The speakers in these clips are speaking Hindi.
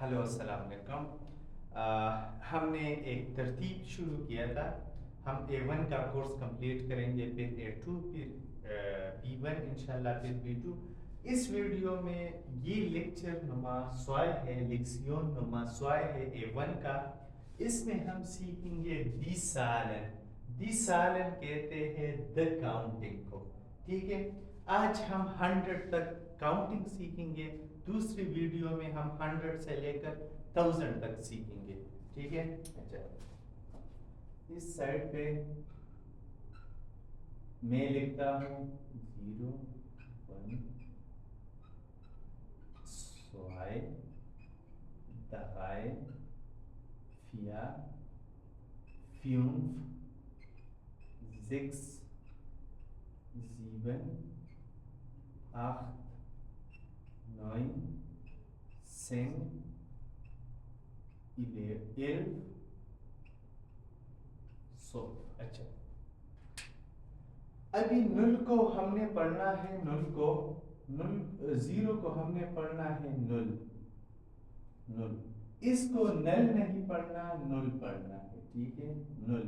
हेलो अस्सलाम वालेकुम। हमने एक तरतीब शुरू किया था। हम A1 का कोर्स कंप्लीट करेंगे, फिर A2, फिर B1 इंशाल्लाह, फिर B2। इस वीडियो में ये लेक्चर नुमा सॉय है, लेक्सियोन नुमा सॉय है A1 का। इसमें हम सीखेंगे दिसालन। दिसालन कहते हैं द काउंटिंग को। ठीक है, आज हम 100 तक काउंटिंग सीखेंगे। दूसरी वीडियो में हम 100 से लेकर 1000 तक सीखेंगे। ठीक है, अच्छा, इस साइड पे मैं लिखता हूँ 0 1 2 3 4 5 6 7 8 9 10 11 100। अच्छा, अभी नुल को हमने पढ़ना है, नुल जीरो को हमने पढ़ना है नुल। इसको नल नहीं पढ़ना, नुल पढ़ना है। ठीक है, नुल।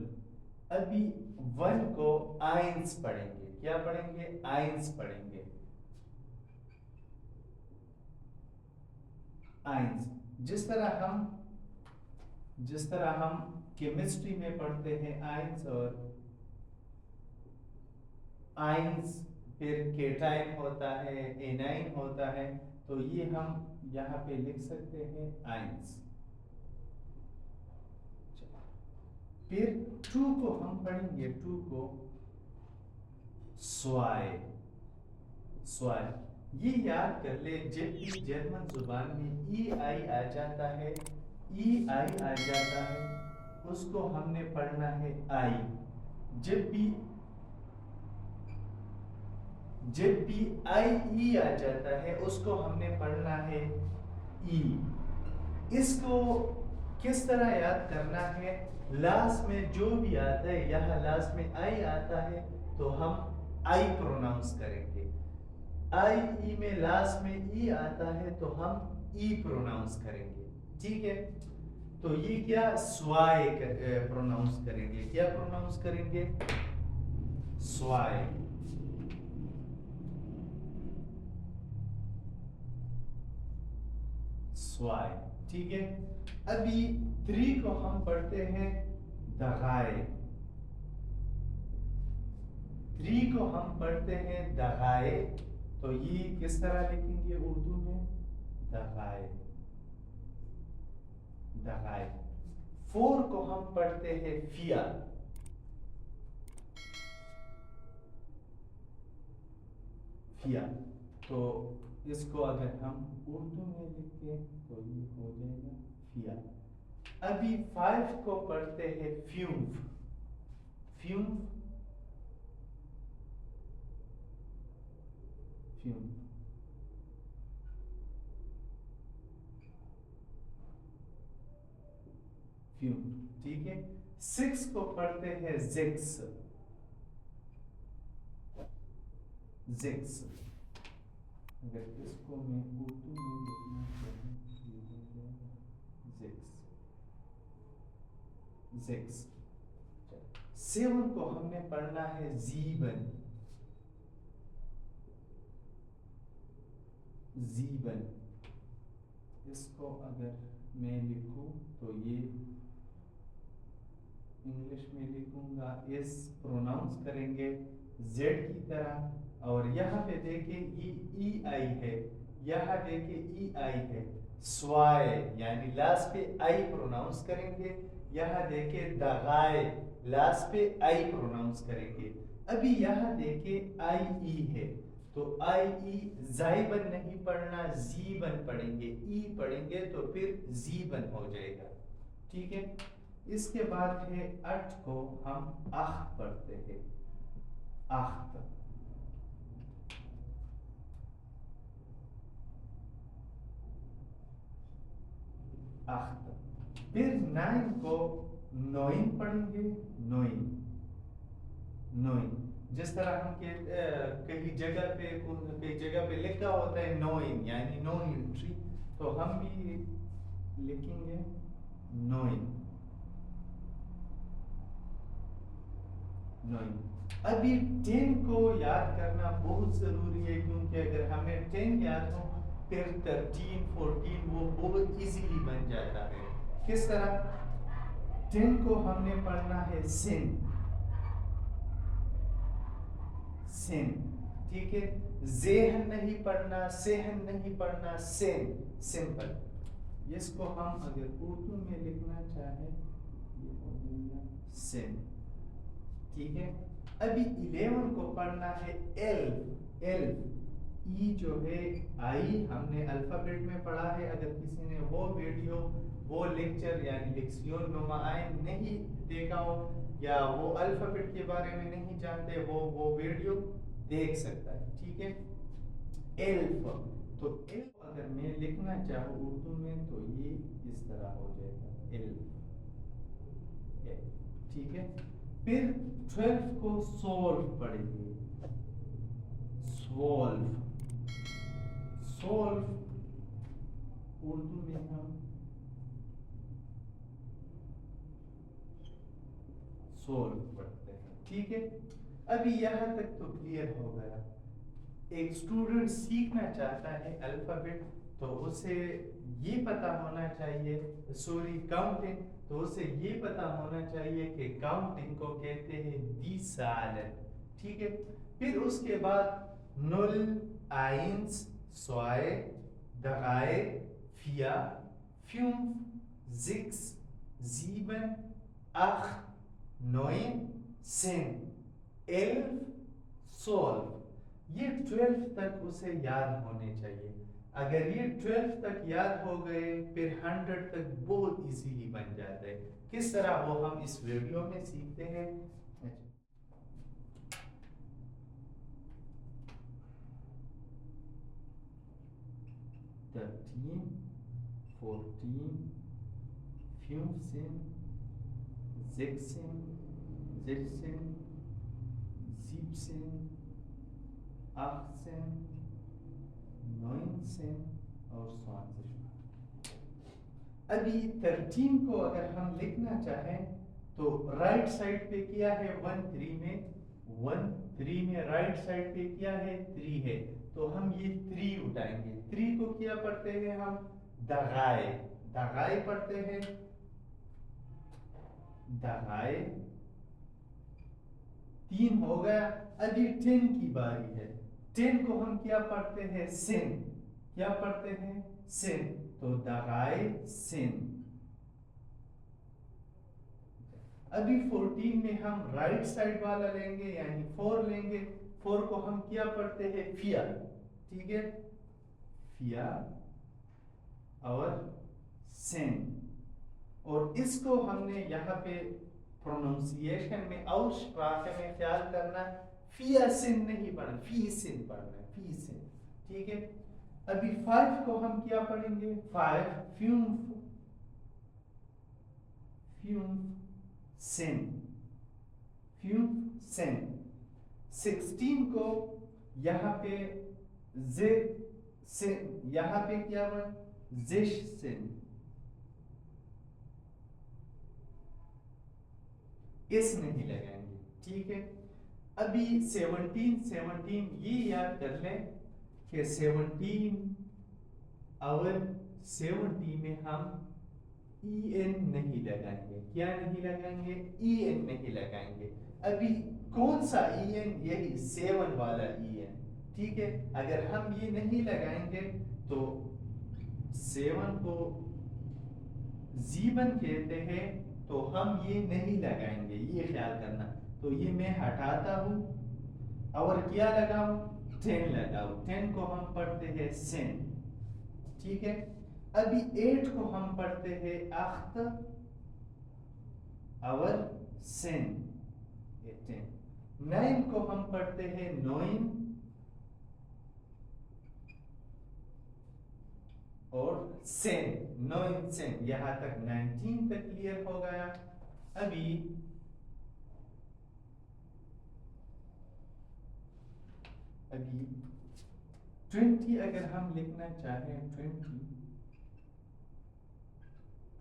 अभी 1 को आइंस पढ़ेंगे। क्या पढ़ेंगे? आइंस पढ़ेंगे। आइंस जिस तरह हम केमिस्ट्री में पढ़ते हैं आइंस और आइंस, फिर केटाइन होता है, एनाइन होता है, तो ये हम यहाँ पे लिख सकते हैं आइंस। फिर 2 को हम पढ़ेंगे, 2 को स्वाय। स्वाय ये याद कर ले, जब भी जर्मन जुबान में ई आई आ जाता है, उसको हमने पढ़ना है आई। जब भी आई ई आ जाता है, उसको हमने पढ़ना है ई। इसको किस तरह याद करना है? लास्ट में जो भी आता है, यहाँ लास्ट में आई आता है तो हम आई प्रोनाउंस करेंगे। आई ई में लास्ट में ई आता है तो हम ई प्रोनाउंस करेंगे। ठीक है, तो ये क्या स्वाय प्रोनाउंस करेंगे। क्या प्रोनाउंस करेंगे? स्वाय। स्वाय। ठीक है, अभी 3 को हम पढ़ते हैं दगाए। 3 को हम पढ़ते हैं दगाए, तो ये किस तरह लिखेंगे उर्दू में? दगाए। दगाए। 4 को हम पढ़ते हैं फिया। फिया, तो इसको अगर हम उर्दू में लिखें तो ये हो जाएगा फिया। अभी 5 को पढ़ते हैं फ्यूफ। फ्यूफ। फ्यूफ। फ्यूफ। ठीक है, 6 को पढ़ते हैं जिक्स। जिक्स। अगर इसको मैं उर्दू में लिखना चाहूँ, जिक्स। जिक्स। 7 को हमने पढ़ना है जीवन। जीवन। इसको अगर मैं लिखूं तो ये इंग्लिश में लिखूंगा, इस प्रोनाउंस करेंगे जेड की तरह। और यहाँ पे देखिए ये ई आई है, यहाँ देखिए ई आई है। स्वाय यानी लास्ट पे आई प्रोनाउंस करेंगे। यहाँ देखिए दगाए, लास्ट पे आई प्रोनाउंस करेंगे। अभी यहाँ देखिए आई ई है, तो आई ई जाइबन नहीं पढ़ना, जीवन पढ़ेंगे। ई पढ़ेंगे तो फिर जीवन हो जाएगा। ठीक है, इसके बाद है 8 को हम आख पढ़ते हैं। आख्त। आख्त। फिर 9 को नोइन पढ़ेंगे। नोइन। नोइन, जिस तरह हम कई जगह पे लिखा होता है नोइन यानी नो एंट्री, तो हम भी लिखेंगे 9 9। अभी 10 को याद करना बहुत जरूरी है, क्योंकि अगर हमें 10 याद हो फिर 13 14 वो बहुत इजीली बन जाता है। किस तरह? 10 को हमने पढ़ना है सिन, सिन, ठीक है। जेहन नहीं पढ़ना, सेहन नहीं पढ़ना, सेन, सिंपल। इसको हम अगर उर्दू में लिखना चाहे ये हो जाएगा सिन, ठीक है। अभी 11 को पढ़ना है एल्फ, एल्फ, ई जो है आई हमने अल्फाबेट में पढ़ा है। अगर किसी ने वो वीडियो, वो लेक्चर यानी लेक्सियोन नुमाइन नहीं देखा हो या वो अल्फाबेट के बारे में नहीं जानते, वो वीडियो देख सकता है, ठीक है। एल्फ, तो एल्फ अगर मैं लिखना चाहूँ उर्दू में तो ये इस तरह हो जाएगा एल्फ, ठीक है। फिर 12 को सोल्व पढ़ेंगे, सोल्व, सोल्व उर्दू में हम सोल्व पढ़ते हैं, ठीक है। अभी यहाँ तक तो क्लियर हो गया। एक स्टूडेंट सीखना चाहता है अल्फाबेट तो उसे ये पता होना चाहिए, सॉरी काउंटिंग, तो उसे ये पता होना चाहिए कि काउंटिंग को कहते हैं दिसालन, ठीक है। फिर उसके बाद नुल, आइंस, स्वाए, दगाए, फिया, फ्यूंफ, जिक्स, जीबन, अख, नोइन, सिन, एल्फ, सोल्व, ये 12 तक उसे याद होने चाहिए। अगर ये 12 तक याद हो गए फिर 100 तक बहुत इजीली बन जाते हैं। किस तरह वो हम इस वीडियो में सीखते हैं। 13 14 15 16 17 17 18 19 और 20। अभी 13 को अगर हम लिखना चाहें तो राइट साइड पे किया है 1 3 में, 1 3 में राइट साइड पे किया है 3 है, तो हम ये 3 उठाएंगे। 3 को क्या पढ़ते हैं हम? दगाए, दगाए पढ़ते हैं, दगाए, 3 हो गया। अभी 10 की बारी है। 10 को हम क्या पढ़ते हैं? सिन, क्या पढ़ते हैं? सिन, तो दगाए सिन। अभी 14 में हम राइट साइड वाला लेंगे यानी 4 लेंगे। 4 को हम क्या पढ़ते हैं? फिया, ठीक है, फिया और सिन। और इसको हमने यहाँ पे प्रोनाउंसिएशन में और स्प्राखे में ख्याल करना, फिया सिन नहीं पढ़ना, फी सिन पढ़ना, फी सिन, ठीक है। अभी 5 को हम क्या पढ़ेंगे? 5 फ्यूम्फ, फ्यूम्फ सिन, फ्यूम्फ सिन। 16 को यहाँ पे जे से, यहाँ पे क्या बन? जिश सिन, इस नहीं लगाएंगे, ठीक है। अभी 17 17 ये याद कर लें कि 17 और 70 में हम ई एन नहीं लगाएंगे। क्या नहीं लगाएंगे? ई एन नहीं लगाएंगे। अभी कौन सा ई एन? यही 7 वाला ई एन, ठीक है। अगर हम ये नहीं लगाएंगे तो 7 को जीवन कहते हैं, तो हम ये नहीं लगाएंगे, ये ख्याल करना। तो ये मैं हटाता हूं और क्या लगाऊं? 10 लगाऊं। 10 को हम पढ़ते हैं सिन, ठीक है। अभी 8 को हम पढ़ते हैं अख्त और सिन, 9 को हम पढ़ते हैं नोइन और सिन, नोइन सिन। यहां तक 19 तक क्लियर हो गया। अभी अभी 20 अगर हम लिखना चाहें, 20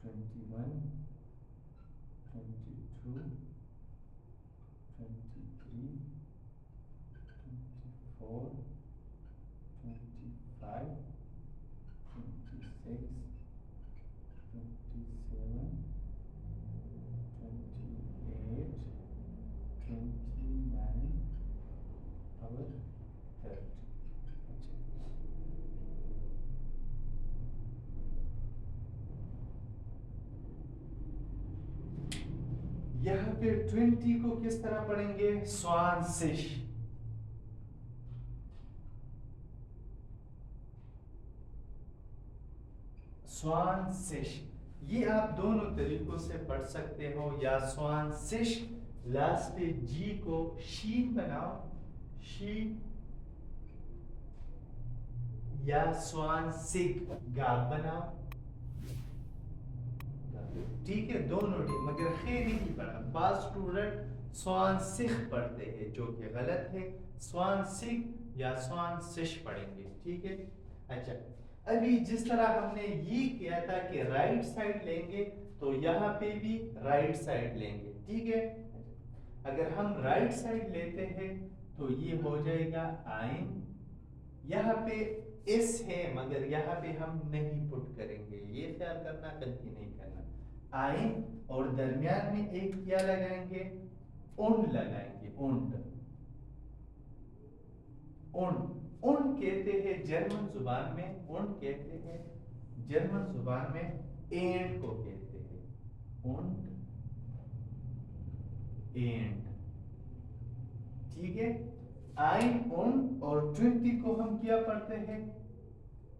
21, 22, 23, 24, 25, 26, 27, 28, 29 और 30। यहाँ पे 20 को किस तरह पढ़ेंगे? स्वांशिश। स्वांशिश ये आप दोनों तरीकों से पढ़ सकते हो, या स्वांशिश लास्ट पे जी को शीन बनाओ, शी, या स्वांशिक गाब बनाओ। ठीक है, दोनों ठीक, मगर खैर नहीं पढ़ा। बात स्टूडेंट स्वांशिक पढ़ते हैं, जो कि गलत है। स्वांशिक या स्वांशिश पढ़ेंगे, ठीक है। अच्छा, अभी जिस तरह हमने ये किया था कि राइट साइड लेंगे, तो यहाँ पे भी राइट साइड लेंगे, ठीक है। अगर हम राइट साइड लेते हैं तो ये हो जाएगा आइन। यहाँ पे एस है, मगर यहाँ पे हम नहीं पुट करेंगे, ये ख्याल करना, गलती नहीं करना। आइन, और दरमियान में एक क्या लगाएंगे? उन लगाएंगे, उंड। उन उन कहते हैं जर्मन जुबान में, उन कहते हैं जर्मन जुबान में एंड को कहते हैं, उंड, एंड, ठीक है। आइन, उन, और 20 को हम क्या पढ़ते हैं?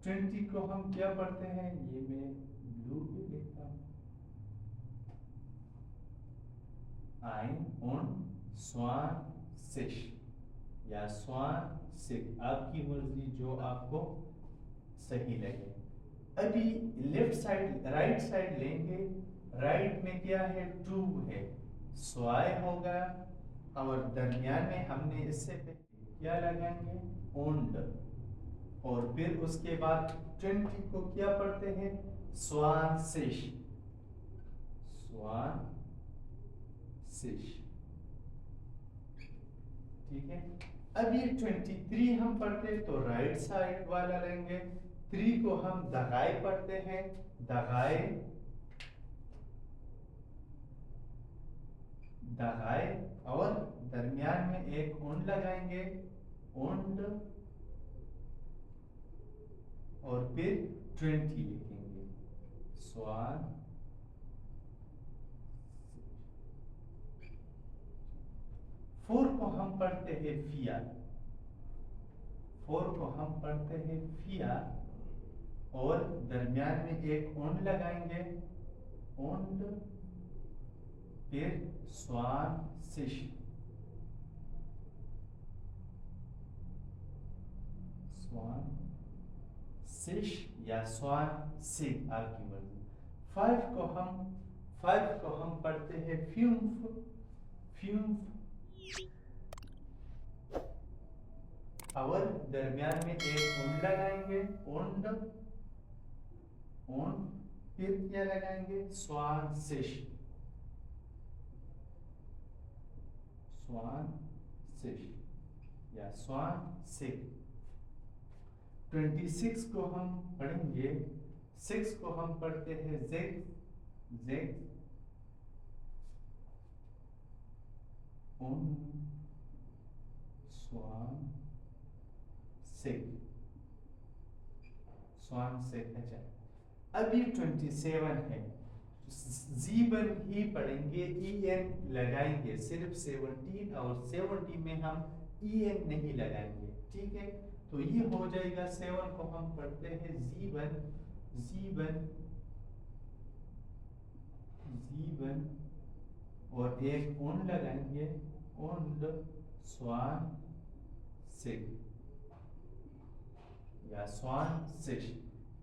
20 को हम क्या पढ़ते हैं? ये मैं ब्लू पे लिखता हूं। आइन, उन, स्वान, सिश या स्वान सिक, आपकी मर्जी, जो आपको सही लगे। अभी लेफ्ट साइड, राइट साइड लेंगे। राइट में क्या है? टू है, स्वाय होगा, और दरमियान में हमने इससे क्या लगाएंगे? ओंड, और फिर उसके बाद 20 को क्या पढ़ते हैं? स्वान सिश, स्वान सिश, ठीक है। अब ये 23 हम पढ़ते तो राइट साइड वाला लेंगे। 3 को हम दगाए पढ़ते हैं, दगाए, दगाए, और दरमियान में एक उंड लगाएंगे, उंड, और फिर 20 लिखेंगे, स्वान। 4 को हम पढ़ते हैं फिया, 4 को हम पढ़ते हैं फिया, और दरमियान में एक उंड लगाएंगे, उंड, फिर स्वान सिश, स्वान सिश या स्वान सिक, आपकी मर्जी। 5 को हम पढ़ते हैं फ्यूम्फ, फ्यूम्फ, और दरमियान में एक उंड लगाएंगे, उंड, उंड, फिर क्या लगाएंगे? स्वान सिश, स्वान सिश या स्वान सिक। 26 को हम पढ़ेंगे, 6 को हम पढ़ते हैं जेग, जेग, उन, स्वान सिक, स्वान सिक। अच्छा, अभी 27 है, जीबन ही पढ़ेंगे, en लगाएंगे सिर्फ 17, और 70 में हम en नहीं लगाएंगे, ठीक है। तो ये हो जाएगा, 7 को हम पढ़ते हैं जीबन, जीबन, जीबन, और एक उन लगाएंगे, उंड, स्वान सिक या स्वान सिश।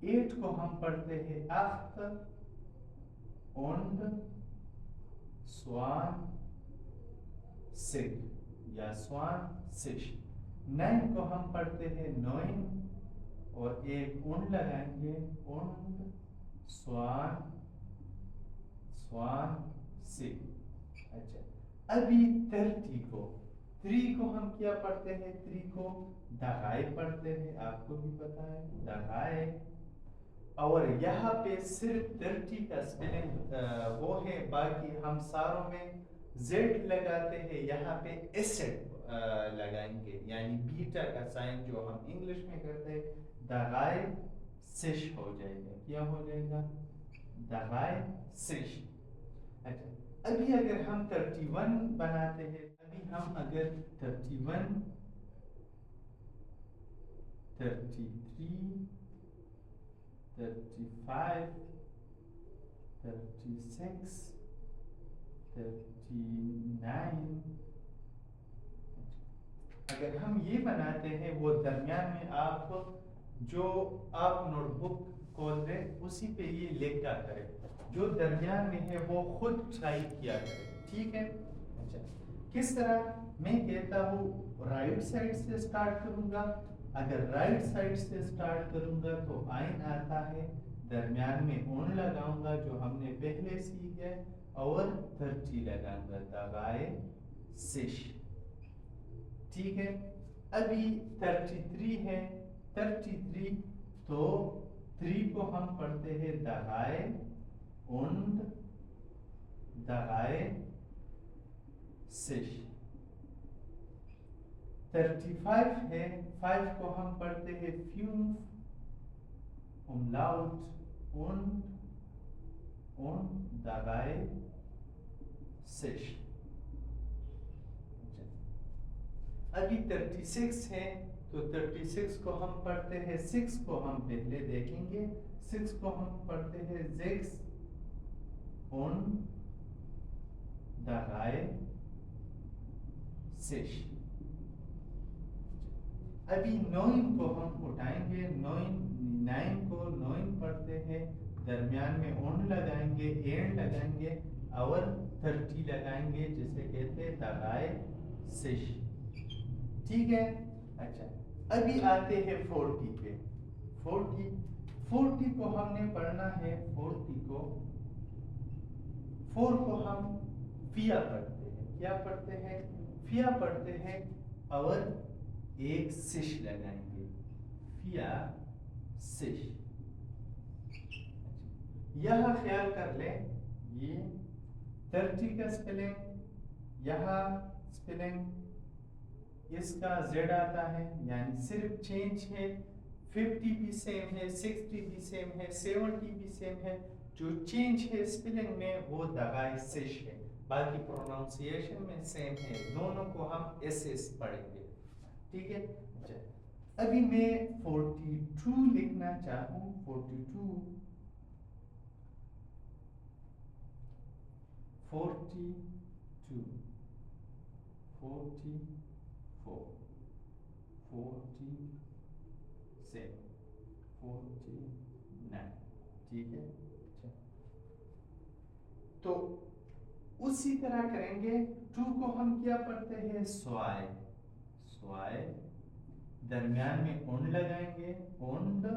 8 को हम पढ़ते हैं अख्त, उंड, स्वान सिक या स्वान सिश। 9 को हम पढ़ते हैं नोइन, और एक उंड लगाएंगे, उंड, स्वान स्वान से। अच्छा, अभी 30 को 3 को हम क्या पढ़ते हैं? 3 को दगाए पढ़ते हैं, आपको भी पता है दगाए। और यहाँ पे सिर्फ 30 का स्पेलिंग वो है, बाकी हम सारों में जेड लगाते हैं, यहाँ पे एसेट लगाएंगे, यानी बीटा का साइन जो हम इंग्लिश में करते हैं, दगाए सिश हो जाएगा। क्या हो जाएगा? दगाए सिश। अच्छा, अभी अगर हम 31 बनाते हैं, अभी हम अगर 31, 33, 35, 36, 39, अगर हम ये बनाते हैं, वो दरमियान में आप जो आप नोटबुक खोल दें उसी पे ये लिखा करें, जो दरमियान में है वो खुद टाइप किया करें, ठीक है? अच्छा, किस तरह? मैं कहता हूँ राइट साइड से स्टार्ट करूंगा। अगर राइट साइड से स्टार्ट करूंगा तो आइन आता है, दरमियान में ओन लगाऊंगा जो हमने पहले सीख है, और 30 लगाऊंगा, दगाए सिश, ठीक है? अभी 33 है, 33 तो 3 को हम पढ़ते हैं दगाए und दगाए सिश। 35 है, 5 को हम पढ़ते हैं फ्यूम umlaut und दगाए सिश। अभी 36 है, तो 36 को हम पढ़ते हैं, 6 को हम पहले देखेंगे, 6 को हम पढ़ते हैं sechs und दगाए सिश। अभी 9 को हम उठाएंगे, 9 को 9 पढ़ते हैं, दरमियान में ओन लगाएंगे, एंड लगाएंगे और 30 लगाएंगे, जिसे कहते हैं दगाए सिश, ठीक है? अच्छा, अभी आते हैं 40 पे। 40 को हमने पढ़ना है, 40 को 4 को हम फिया पढ़ते हैं। क्या पढ़ते हैं? फिया पढ़ते हैं और एक सिश लगाएंगे, फिया सिश। यह ख्याल कर लें, ये 30 का स्पेलिंग, यहाँ स्पेलिंग इसका जेड आता है, यानी सिर्फ चेंज है। 50 भी सेम है, 60 भी सेम है, 70 भी सेम है, जो चेंज है स्पेलिंग में वो दगाए सिश है, बाकी प्रोनाउंसिएशन में सेम है। दोनों को हम एस एस पढ़ेंगे, ठीक है? अच्छा, अभी मैं 42 लिखना चाहूँ, 42, 42, 44, 47, 49, ठीक है? अच्छा, तो उसी तरह करेंगे। 2 को हम क्या पढ़ते हैं? स्वाय, स्वाय, दरमियान में ओन लगाएंगे, ओंड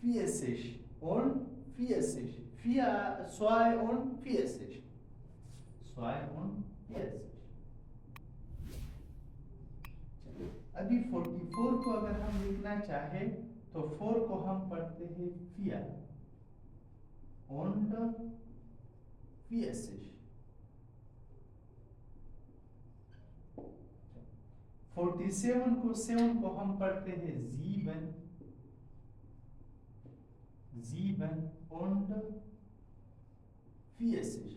फियसिश, ओंड फियसिश, फिया स्वाय ओंड फियसिश, स्वाय ओंड फियसिश। अभी 44 को अगर हम लिखना चाहे तो 4 को हम पढ़ते हैं फिया, ओंड फियसिश। 47 को 7 को हम पढ़ते हैं जीवन, जीवन und फियसिश।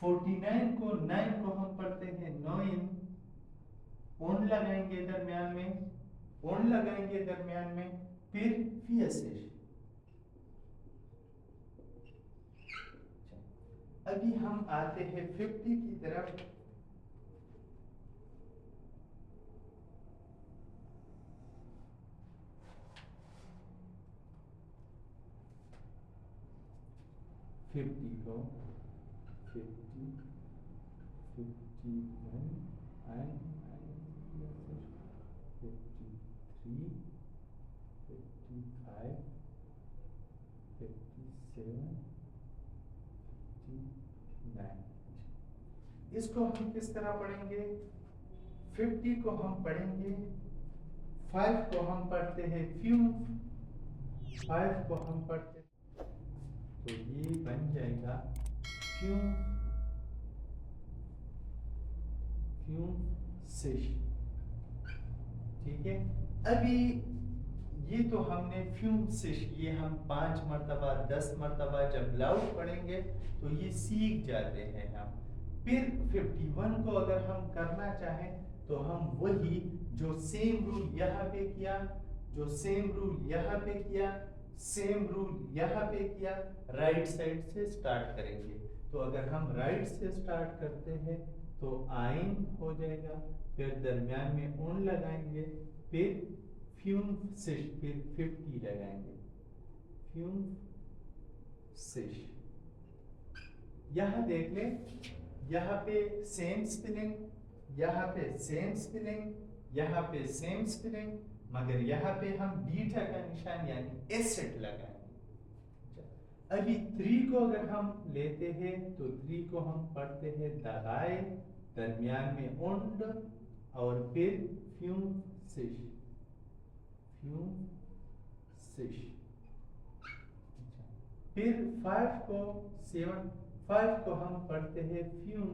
49 को 9 को हम पढ़ते हैं नोइन, ओन लगाएंगे दरमियान में, ओन लगाएंगे दरमियान में, फिर फियसिश। अभी हम आते हैं 50 की तरफ। फिफ्टी को 50, 51 and 53, 55, 56, इसको हम किस तरह पढ़ेंगे? 50 को हम पढ़ेंगे, 5 को हम पढ़ते हैं फ्यूम, 5 को हम पढ़ते, तो ये बन जाएगा फ्यूम, फ्यूम सिश। ठीक है, अभी ये तो हमने फ्यूम सिश, ये हम 5 मरतबा 10 मरतबा जब लाउड पढ़ेंगे तो ये सीख जाते हैं हम। फिर 51 को अगर हम करना चाहें तो हम वही जो सेम रूल यहाँ पे किया, जो सेम रूल यहाँ पे किया, सेम रूल यहाँ पे किया, राइट साइड से स्टार्ट करेंगे। तो अगर हम राइट से स्टार्ट करते हैं तो आइन हो जाएगा, फिर दरमियान में उन लगाएंगे, फिर फ्यूम सिश, फिर 50 लगाएंगे, फ्यूम सिश। यहाँ देख लें, यहाँ पे सेम स्पेलिंग, यहाँ पे सेम स्पेलिंग, यहाँ पे सेम स्पेलिंग, मगर यहाँ पे हम बीटा का निशान यानी एसेट लगाएंगे। अभी 3 को अगर हम लेते हैं तो 3 को हम पढ़ते हैं दगाए, दरमियान में उंड और फिर फ्यूम सिश, फ्यूम सिश। फिर 5 को हम पढ़ते हैं फ्यूम,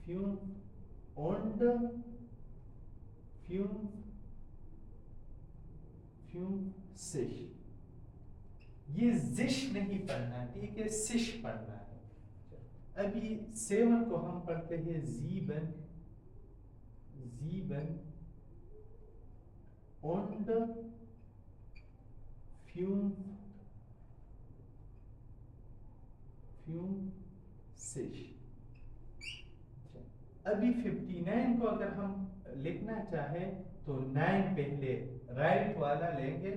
फ्यूम उंड, फ्यूम, फ्यूम सिश। ये जिश नहीं पढ़ना, ठीक है, सिश पढ़ना है। अभी 7 को हम पढ़ते हैं जीबन, जीबन उंड, फ्यूम, फ्यूम सिश। अभी 59 को अगर हम लिखना चाहें तो 9 पहले राइट वाला लेंगे,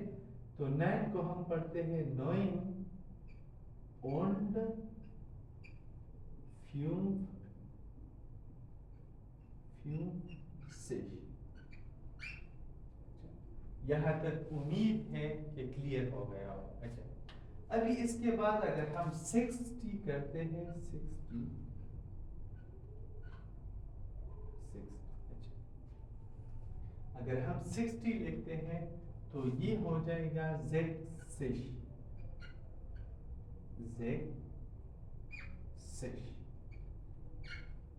तो 9 को हम पढ़ते हैं नोइंग उंड, फ्यूम, फ्यूम सिश। यहाँ तक उम्मीद है कि क्लियर हो गया हो। अच्छा, अभी इसके बाद अगर हम 60 करते हैं, 60, अच्छा, अगर हम 60 लिखते हैं तो ये हो जाएगा जेड सिश, जेड सिश।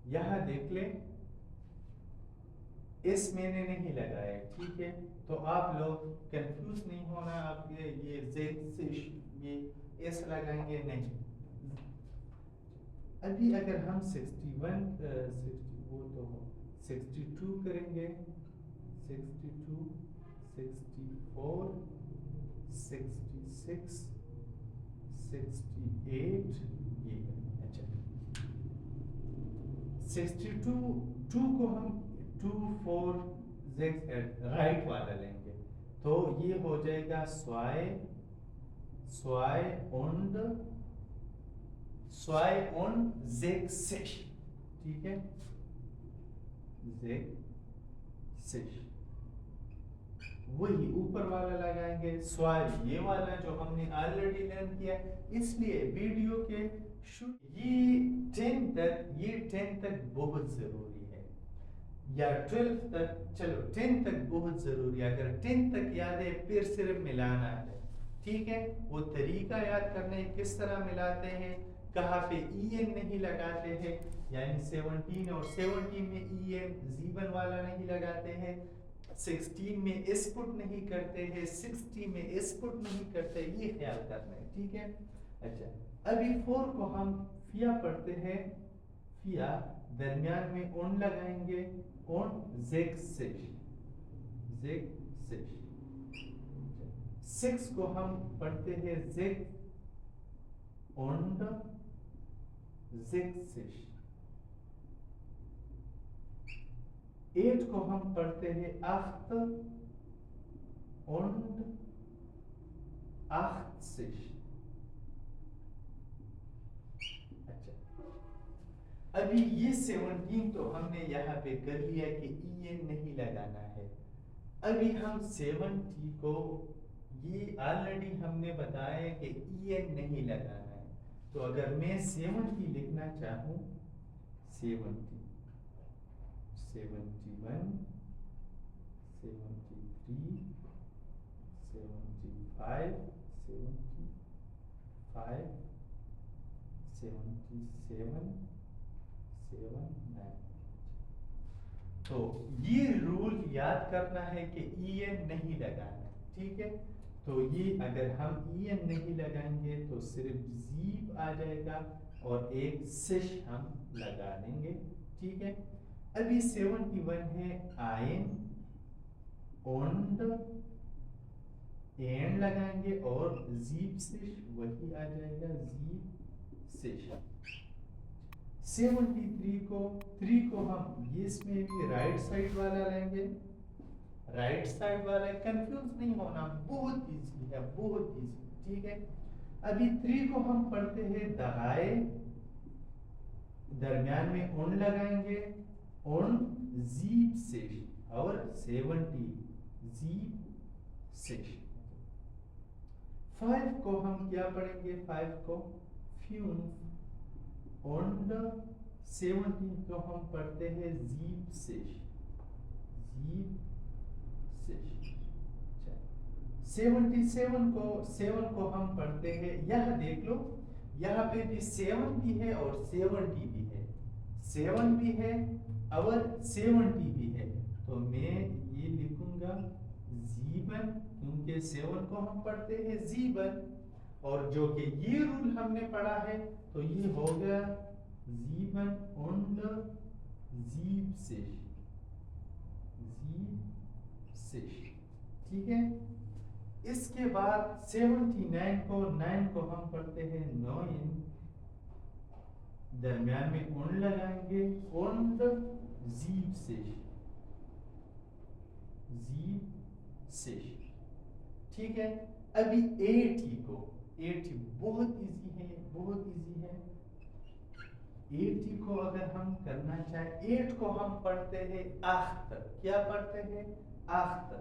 यहाँ देख लें, इस मैंने नहीं लगाया, ठीक है, तो आप लोग कंफ्यूज नहीं होना, आप ये जेड सिश ये एस लगाएंगे नहीं। अभी अगर हम 61 वो तो 62 करेंगे, 62, 64, 66, 68, ये अच्छा 62, 2 को हम 2 4 राइट वाला लेंगे, तो ये हो जाएगा स्वाय, स्वाय उंड, स्वाय उंड जेग सिश, ठीक है, जेग सिश। वही ऊपर वाला लगाएंगे, स्वाय ये वाला जो हमने ऑलरेडी लर्न किया, इसलिए वीडियो के ये 10 तक बहुत जरूरी है, या 12 तक, चलो 10 तक बहुत जरूरी है। अगर 10 तक याद है फिर सिर्फ मिलाना है, ठीक है, वो तरीका याद करने किस तरह मिलाते हैं, कहाँ पे en नहीं लगाते हैं, यानी 17 और 17 में en जीवन वाला नहीं लगाते हैं, 16 में एस पुट नहीं करते हैं, 60 में एस पुट नहीं करते, ये ख्याल करना है, ठीक है। अच्छा, अभी 4 को हम फिया पढ़ते हैं, फिया दरमियान में उन लगाएंगे, उन जेग सिश, जेग सिश। 6 को हम पढ़ते हैं जेग उंड, जेग सिश। 8 को हम पढ़ते हैं आख्त उंड, आख्त सिश। अभी ये 17 तो हमने यहाँ पे कर लिया कि en नहीं लगाना है। अभी हम 70 को ये ऑलरेडी हमने बताया कि EN नहीं लगाना है। तो अगर मैं 70 लिखना चाहूँ, 70, 71, 73, 75, 75, 77, 79। तो ये रूल याद करना है कि EN नहीं लगाना है, ठीक है। तो ये अगर हम EN नहीं लगाएंगे तो सिर्फ जीप आ जाएगा और एक सिश हम लगा देंगे, ठीक है। अभी 71 है आयन ओंड एंड लगाएंगे और जीप सिश वही आ जाएगा, जीप सिश। 73 को 3 को हम इसमें भी राइट साइड वाला लेंगे, राइट साइड वाला, कंफ्यूज नहीं होना, बहुत इजी है, बहुत इजी, ठीक है। अभी 3 को हम पढ़ते हैं दगाए, दरमियान में उन लगाएंगे, उन जीप सिश, और 70 जीप सिश। 5 को हम क्या पढ़ेंगे, 5 को फ्यून, और 70 को हम पढ़ते हैं जीप सिश, जीप सिश। 7 को हम पढ़ते हैं, यह देख लो, यहाँ पे भी 7 भी है और 70 भी है, 7 भी है और 70 भी है। तो मैं ये लिखूंगा जीवन, क्योंकि 7 को हम पढ़ते हैं जीवन, और जो कि ये रूल हमने पढ़ा है, तो ये हो गया जीवन und जीव सिश, जीव सिश, ठीक है। इसके बाद 79 को 9 को हम पढ़ते हैं नोइन, दरमियान में उन लगाएंगे, und जीव सिश, जीव सिश, ठीक है। अभी 80 को, 80 बहुत इजी है, बहुत इजी है। 80 को अगर हम करना चाहें, 8 को हम पढ़ते हैं आख्त, क्या पढ़ते हैं, आख्त,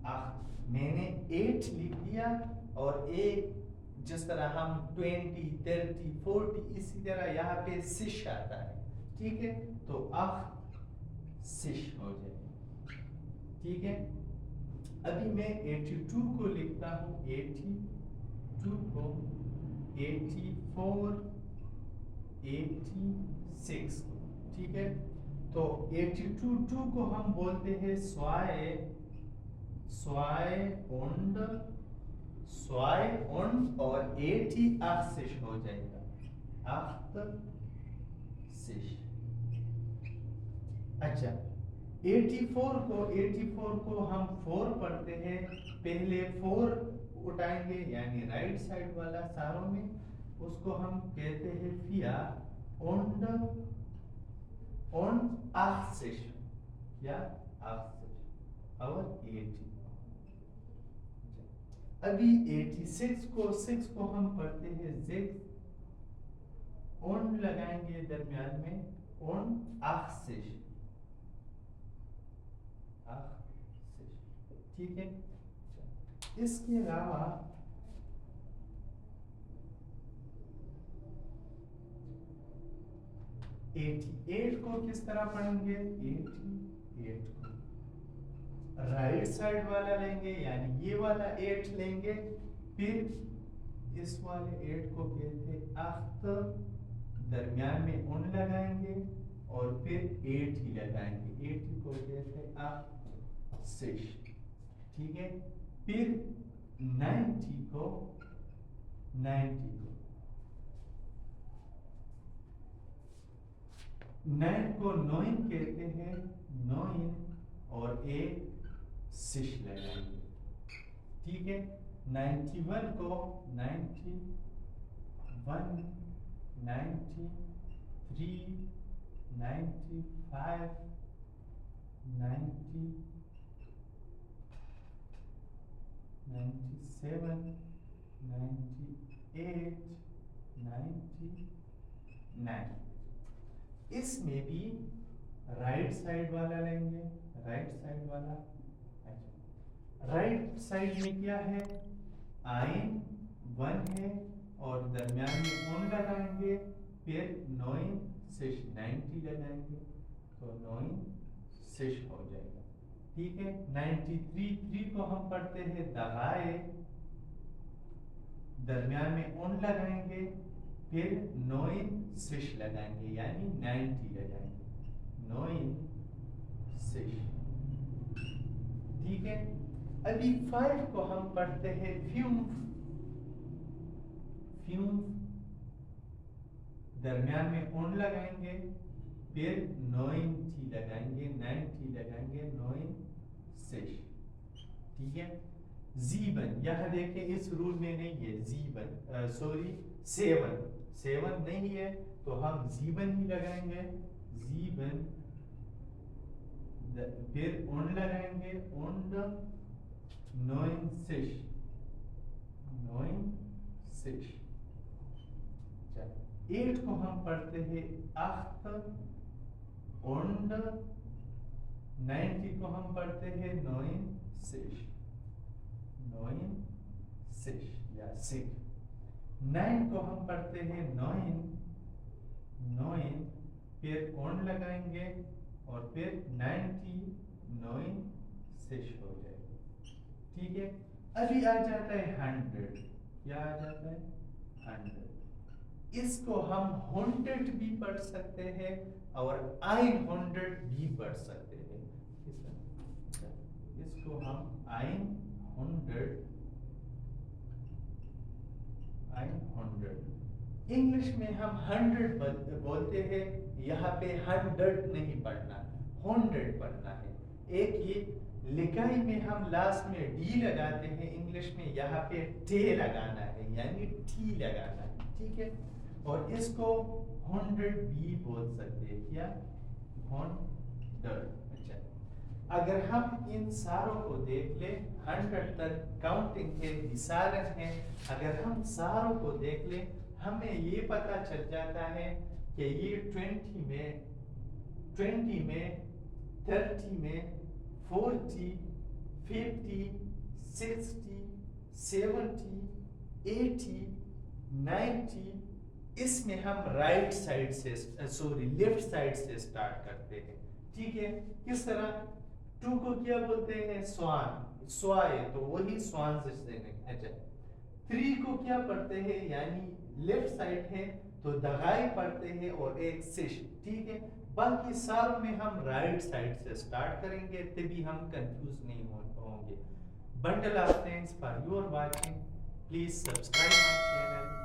आख्त। मैंने 8 लिख दिया, और एक जिस तरह हम 20, 30, 40 इसी तरह यहाँ पे सिश आता है, ठीक है। तो आख्त सिश हो जाए, ठीक है। अभी मैं 82 को लिखता हूँ, 82 को, 84, 86, ठीक है। तो 82 को हम बोलते हैं स्वाय, स्वाय und, स्वाय und, और 80 आख्सिश हो जाएगा, आख्सिश। अच्छा, 84 को हम 4 पढ़ते हैं, पहले 4 उठाएंगे, यानी राइट साइड वाला सारों में, उसको हम कहते हैं फिया und आख्सिश, या आख्सिश, और 80। अभी 86 को 6 को हम पढ़ते हैं 6, und लगाएंगे दरमियान में, und आख्सिश, ठीक है। इसके अलावा 88 को किस तरह पढ़ेंगे, 88 को राइट साइड वाला लेंगे, यानी ये वाला 8 लेंगे, फिर इस वाले 8 को कहते हैं आख्त, दरमियान में उन लगाएंगे, और फिर 8 ही लगाएंगे, 80 को कहते हैं आख्सिश, ठीक है। फिर 90 को 9 को 9 कहते हैं, 9, और एक सिश लगाएंगे, ठीक है। 91 को 91, 93, 95, 90, 97, 98, 99। इसमें भी राइट साइड वाला लेंगे, राइट साइड वाला, राइट साइड में क्या है, आइन 1 है और दरमियान में ऑन लगाएंगे, फिर 9 6 90 लगाएंगे तो 9 6 हो जाएगा। ठीक है, 93 3 को हम पढ़ते हैं दगाए, दरमियान में ऑन लगाएंगे, फिर 9 6 लगाएंगे यानी 90 लगाएंगे, 9 6। ठीक है, अभी 5 को हम पढ़ते हैं फ्यूम्फ, फ्यूम्फ दरमियान में ऑन लगाएंगे, फिर 90 लगाएंगे, 90 लगाएंगे, 9 6। ठीक है, जीवन यहाँ देखें इस रूल में नहीं है, जीवन सॉरी 7 नहीं है तो हम जीवन ही लगाएंगे, जीवन फिर ऑन लगाएंगे, ऑन 9 6 9 6। 8 को हम पढ़ते हैं 8 und, 90 को हम पढ़ते हैं 9 6 9 6 या 6। 9 को हम पढ़ते हैं 9 9 फिर ऑन लगाएंगे और फिर 90 9 6 हो जाएगा। ठीक है, अभी आ जाता है 100, क्या आ जाता है 100, इसको हम 100 भी पढ़ सकते हैं और 100 भी पढ़ सकते हैं, इसको हम 100 इंग्लिश में हम 100 बोलते हैं, यहाँ पे 100 नहीं पढ़ना, 100 पढ़ना है। एक ये लिखाई में हम लास्ट में डी लगाते हैं, इंग्लिश में यहाँ पे टे लगाना है यानी टी लगाना है। ठीक है, और इसको 100 भी बोल सकते हैं, क्या 100। अच्छा, अगर हम इन सारों को देख ले, 100 तक काउंटिंग है, विसारन है, अगर हम सारों को देख ले हमें ये पता चल जाता है कि ये 20 में 30 में 40 50 60 70 80 90, इसमें हम राइट साइड से सॉरी लेफ्ट साइड से स्टार्ट करते हैं। ठीक है, किस तरह 2 को क्या बोलते हैं, स्वान, स्वाए, तो वही स्वान से। अच्छा, 3 को क्या पढ़ते हैं, यानी लेफ्ट साइड है तो दगाई पढ़ते हैं और एक सिश। ठीक है, बाकी सारों में हम राइट साइड से स्टार्ट करेंगे, तभी हम कंफ्यूज नहीं होंगे। Bundle of thanks for your watching, please subscribe my channel.